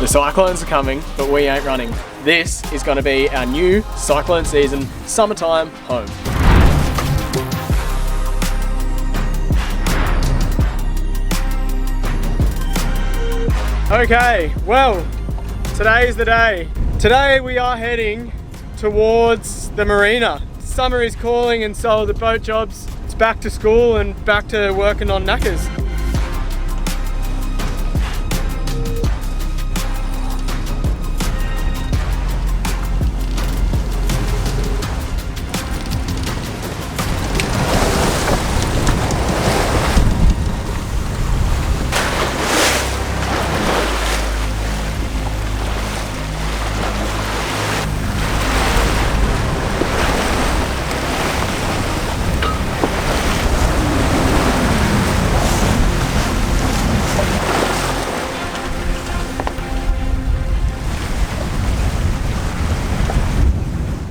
The Cyclones are coming, but we ain't running. This is going to be our new cyclone season, summertime home. Okay, well, today's the day. Today we are heading towards the marina. Summer is calling and so are the boat jobs. It's back to school and back to working on knackers.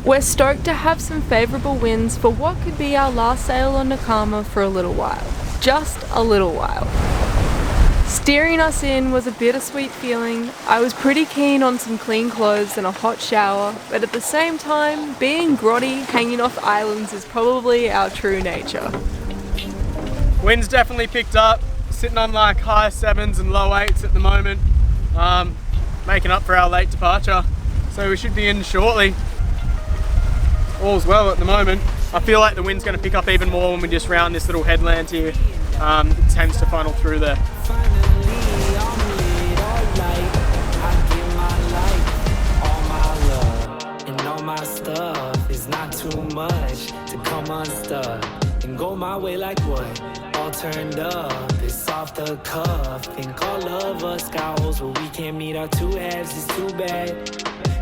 We're stoked to have some favourable winds for what could be our last sail on Nakama for a little while. Just a little while. Steering us in was a bittersweet feeling. I was pretty keen on some clean clothes and a hot shower, but at the same time, being grotty hanging off islands is probably our true nature. Wind's definitely picked up, sitting on like high 7s and low 8s at the moment, making up for our late departure, so we should be in shortly. All's well at the moment. I feel like the wind's going to pick up even more when we just round this little headland here. It tends to funnel through there. Go my way like what? All turned up, it's off the cuff. Think all of us got holes, but we can't meet our two halves, it's too bad.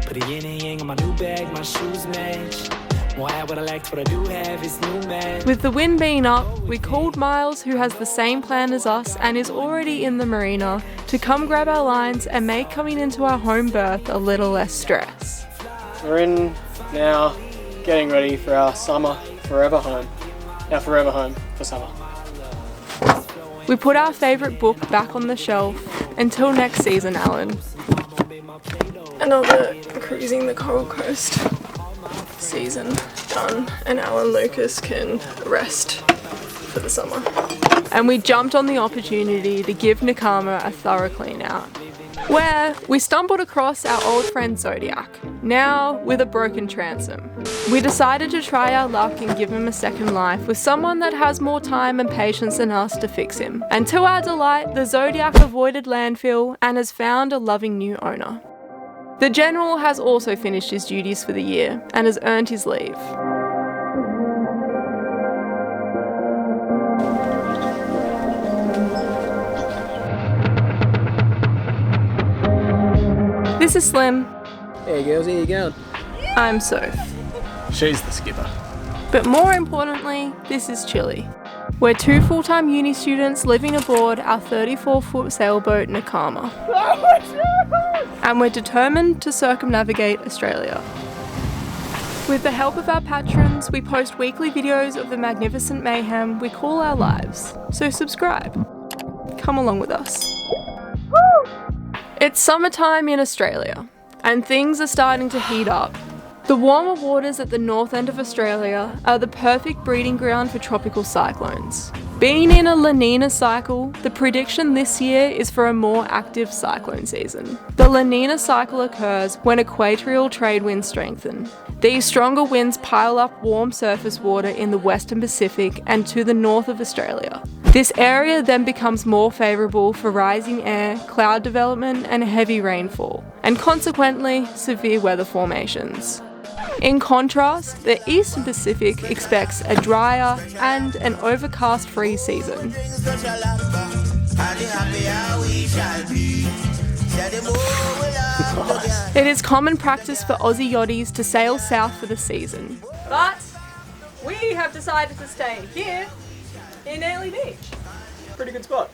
Put a yin and yang on my new bag, my shoes match. Won't have what I lacked, what I do have is new man. With the wind being up, we called Miles, who has the same plan as us and is already in the marina, to come grab our lines and make coming into our home berth a little less stress. We're in now, getting ready for our summer forever home. Our forever home for summer. We put our favourite book back on the shelf. Until next season, Alan. Another cruising the Coral Coast season done, and Alan Lucas can rest for the summer. And we jumped on the opportunity to give Nakama a thorough clean out, where we stumbled across our old friend Zodiac, now with a broken transom. We decided to try our luck and give him a second life with someone that has more time and patience than us to fix him. And to our delight, the Zodiac avoided landfill and has found a loving new owner. The General has also finished his duties for the year and has earned his leave. This is Slim. Hey girls, how you going? I'm Soph. She's the skipper. But more importantly, this is Chili. We're two full-time uni students living aboard our 34-foot sailboat Nakama. And we're determined to circumnavigate Australia. With the help of our patrons, we post weekly videos of the magnificent mayhem we call our lives. So subscribe. Come along with us. It's summertime in Australia, and things are starting to heat up. The warmer waters at the north end of Australia are the perfect breeding ground for tropical cyclones. Being in a La Nina cycle, the prediction this year is for a more active cyclone season. The La Nina cycle occurs when equatorial trade winds strengthen. These stronger winds pile up warm surface water in the Western Pacific and to the north of Australia. This area then becomes more favourable for rising air, cloud development and heavy rainfall, and consequently severe weather formations. In contrast, the Eastern Pacific expects a drier and an overcast-free season. It is common practice for Aussie yachties to sail south for the season. But we have decided to stay here in Airlie Beach. Pretty good spot.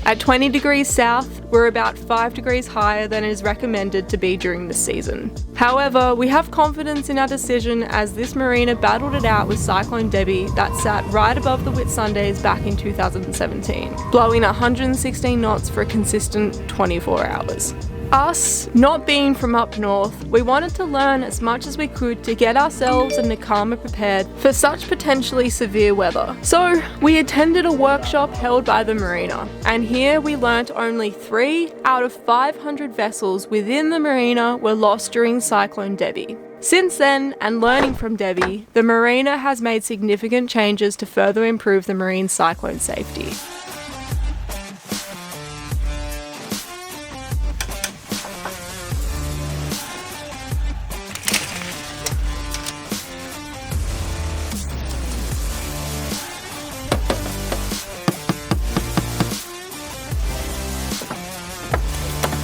At 20 degrees south, we're about 5 degrees higher than is recommended to be during the season. However, we have confidence in our decision as this marina battled it out with Cyclone Debbie that sat right above the Whitsundays back in 2017, blowing 116 knots for a consistent 24 hours. Us, not being from up north, we wanted to learn as much as we could to get ourselves and Nakama prepared for such potentially severe weather. So we attended a workshop held by the marina, and here we learnt only 3 out of 500 vessels within the marina were lost during Cyclone Debbie. Since then, and learning from Debbie, the marina has made significant changes to further improve the marine cyclone safety.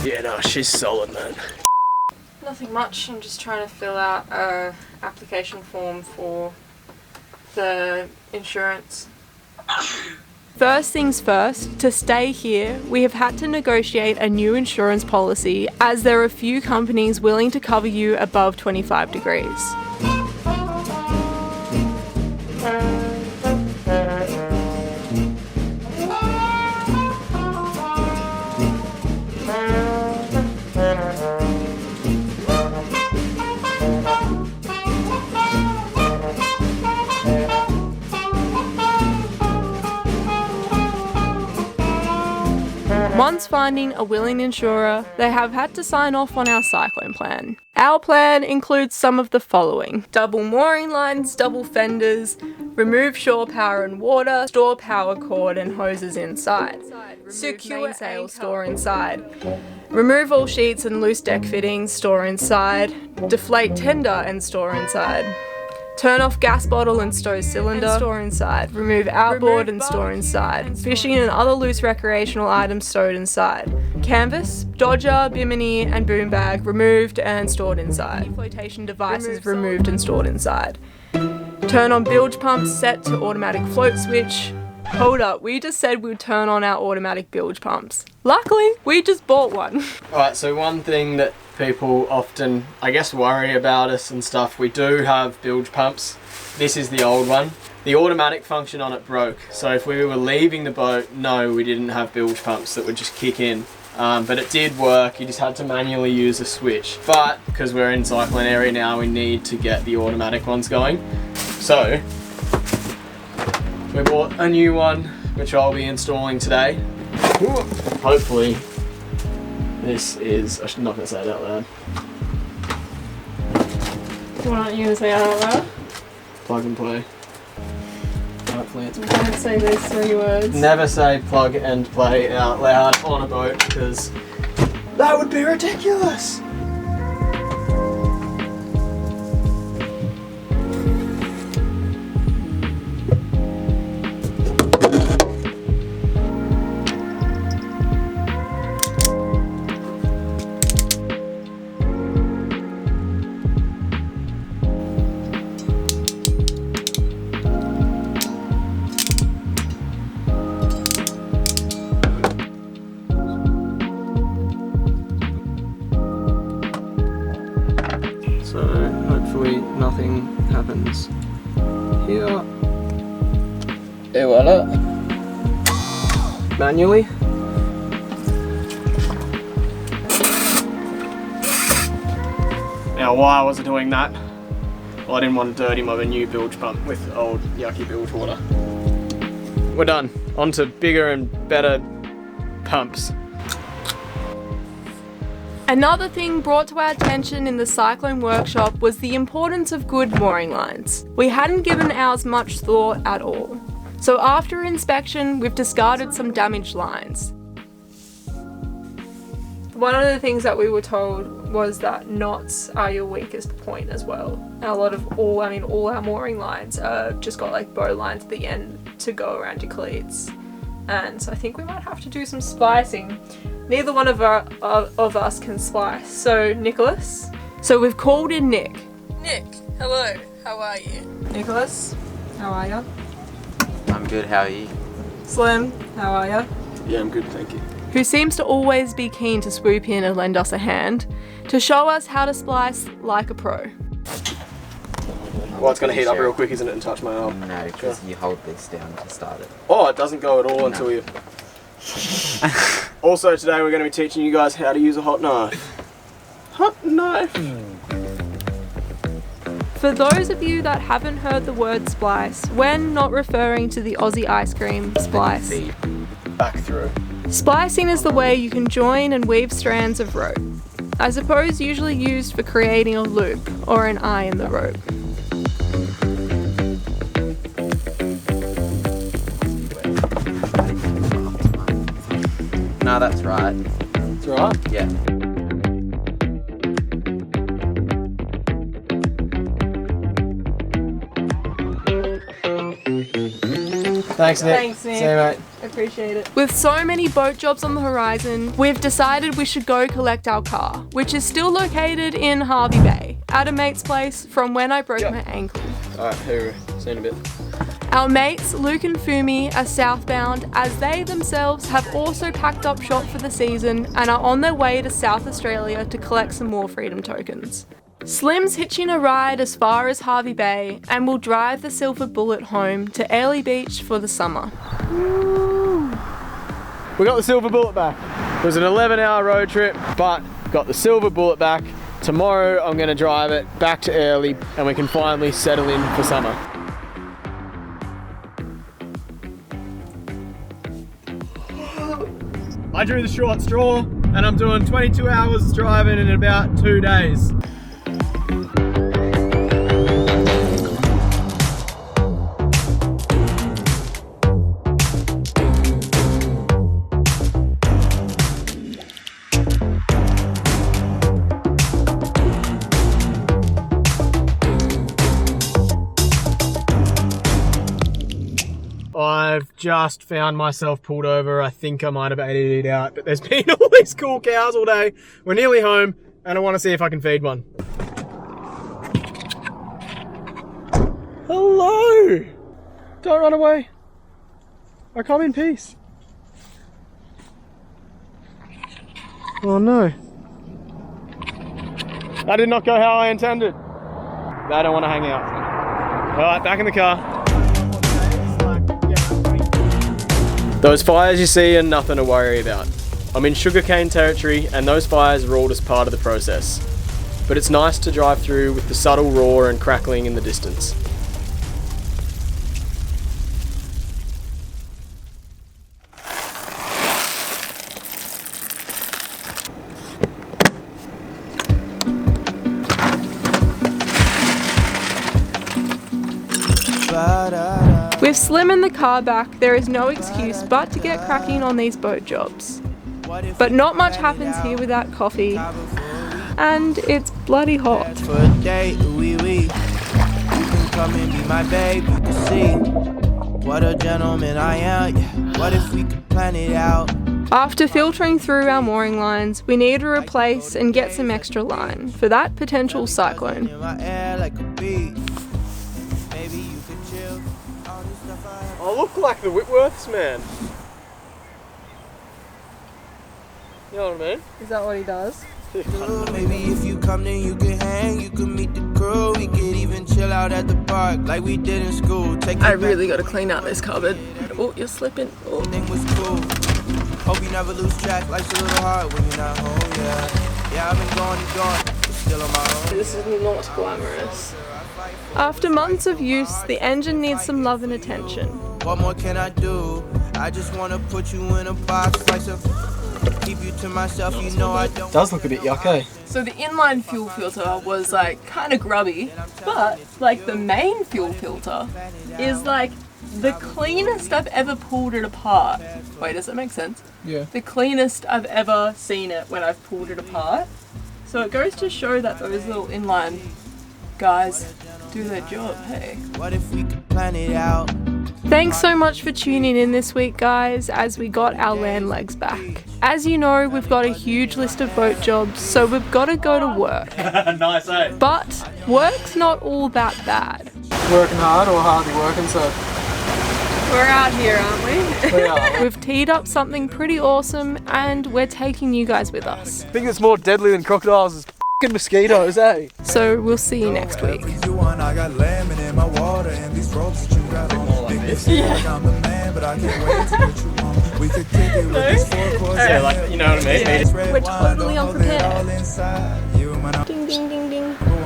Yeah, no, she's solid, man. Nothing much, I'm just trying to fill out a application form for the insurance. First things first, to stay here, we have had to negotiate a new insurance policy as there are few companies willing to cover you above 25 degrees. Once finding a willing insurer, they have had to sign off on our cyclone plan. Our plan includes some of the following: double mooring lines, double fenders, remove shore power and water, store power cord and hoses inside, secure mainsail, store inside, remove all sheets and loose deck fittings, store inside, deflate tender and store inside, turn off gas bottle and stow cylinder, and store inside. Remove outboard and store inside. Fishing and other loose recreational items stowed inside. Canvas, dodger, bimini and boom bag removed and stored inside. Flotation devices removed and stored inside. Turn on bilge pumps set to automatic float switch. Hold up, we just said we'd turn on our automatic bilge pumps. Luckily, we just bought one. Alright, so one thing that people often, I guess, worry about us and stuff, we do have bilge pumps. This is the old one. The automatic function on it broke, so if we were leaving the boat, no, we didn't have bilge pumps that would just kick in. But it did work, you just had to manually use a switch. But, because we're in cyclone area now, we need to get the automatic ones going. So, we bought a new one, which I'll be installing today. Hopefully, this is, I'm not going to say it out loud. What aren't you going to say out loud? Plug and play. Hopefully it's... Don't say those 3 words. Never say plug and play out loud on a boat, because that would be ridiculous. So hopefully nothing happens here. Et voila. Manually. Now why was I doing that? Well, I didn't want to dirty my new bilge pump with old yucky bilge water. We're done. On to bigger and better pumps. Another thing brought to our attention in the cyclone workshop was the importance of good mooring lines. We hadn't given ours much thought at all. So after inspection, we've discarded some damaged lines. One of the things that we were told was that knots are your weakest point as well. And all our mooring lines just got like bow lines at the end to go around your cleats. And so I think we might have to do some splicing. Neither one of us can splice. So Nicholas. So we've called in Nick. Nick, hello, how are you? Nicholas, how are you? I'm good, how are you? Slim, how are you? Yeah, I'm good, thank you. who seems to always be keen to swoop in and lend us a hand, to show us how to splice like a pro. Well, it's going to heat up real quick, isn't it, and touch my arm? No, because you hold this down to start it. Oh, it doesn't go at all until you... Also today we're going to be teaching you guys how to use a hot knife. Hot knife! For those of you that haven't heard the word splice, when not referring to the Aussie ice cream splice, Back through. splicing is the way you can join and weave strands of rope. I suppose usually used for creating a loop or an eye in the rope. No, that's right. That's right. Yeah. Thanks, Nick. Thanks, Nick. See you, mate. Appreciate it. With so many boat jobs on the horizon, we've decided we should go collect our car, which is still located in Hervey Bay, at a mate's place from when I broke my ankle. Alright, hooroo. See you in a bit. Our mates, Luke and Fumi, are southbound as they themselves have also packed up shop for the season and are on their way to South Australia to collect some more freedom tokens. Slim's hitching a ride as far as Hervey Bay and will drive the Silver Bullet home to Airlie Beach for the summer. We got the Silver Bullet back. It was an 11-hour road trip, but got the Silver Bullet back. Tomorrow I'm going to drive it back to Airlie and we can finally settle in for summer. I drew the short straw and I'm doing 22 hours driving in about 2 days. I've just found myself pulled over. I think I might have edited it out, but there's been all these cool cows all day. We're nearly home and I want to see if I can feed one. Hello! Don't run away. I come in peace. Oh no. That did not go how I intended. I don't want to hang out. Alright, back in the car. Those fires you see are nothing to worry about. I'm in sugarcane territory and those fires are all just part of the process. But it's nice to drive through with the subtle roar and crackling in the distance. With Slim and the car back, there is no excuse but to get cracking on these boat jobs. But not much happens here without coffee, and it's bloody hot. For a date, you can come and be my babe, you can see what a gentleman I am. Yeah. What if we could plan it out? After filtering through our mooring lines, we need to replace and get some extra line for that potential cyclone. In my air like a bee. Maybe you could chill. All this stuff I I look like the Whitworths, man. You know what I mean? Is that what he does? Maybe if you come then you can hang, you can meet the crew. We could even chill out at the park like we did in school. I really got to clean out this cupboard. Oh, you're slipping. Oh. Everything was cool. Hope you never lose track. Life's a little hard when you're not home, yeah. Yeah, I've been going and going, but still on my own. This is not glamorous. After months of use, the engine needs some love and attention. What more can I do? I just want to put you in a box, like a keep you to myself, you know I don't. It does look a bit yuck, eh? So the inline fuel filter was like kind of grubby, but like the main fuel filter is like the cleanest I've ever pulled it apart. Wait, does that make sense? Yeah. The cleanest I've ever seen it when I've pulled it apart. So it goes to show that those little inline guys do their job, hey. What if we could plan it out? Thanks so much for tuning in this week, guys, as we got our land legs back. As you know, we've got a huge list of boat jobs, so we've got to go to work. Nice, eh? But work's not all that bad. Working hard or hardly working, so We're out here, aren't we? We are. We've teed up something pretty awesome and we're taking you guys with us. The thing that's more deadly than crocodiles is f***ing mosquitoes, eh? So we'll see you next week. I got lemon in my water and these ropes that you got on. More like this. Like I'm the man, but I can't wait to get you on. We could kick it with these 4 chords. Yeah, like, you know what I mean? We're totally unprepared. Ding, Ding, ding, ding, ding.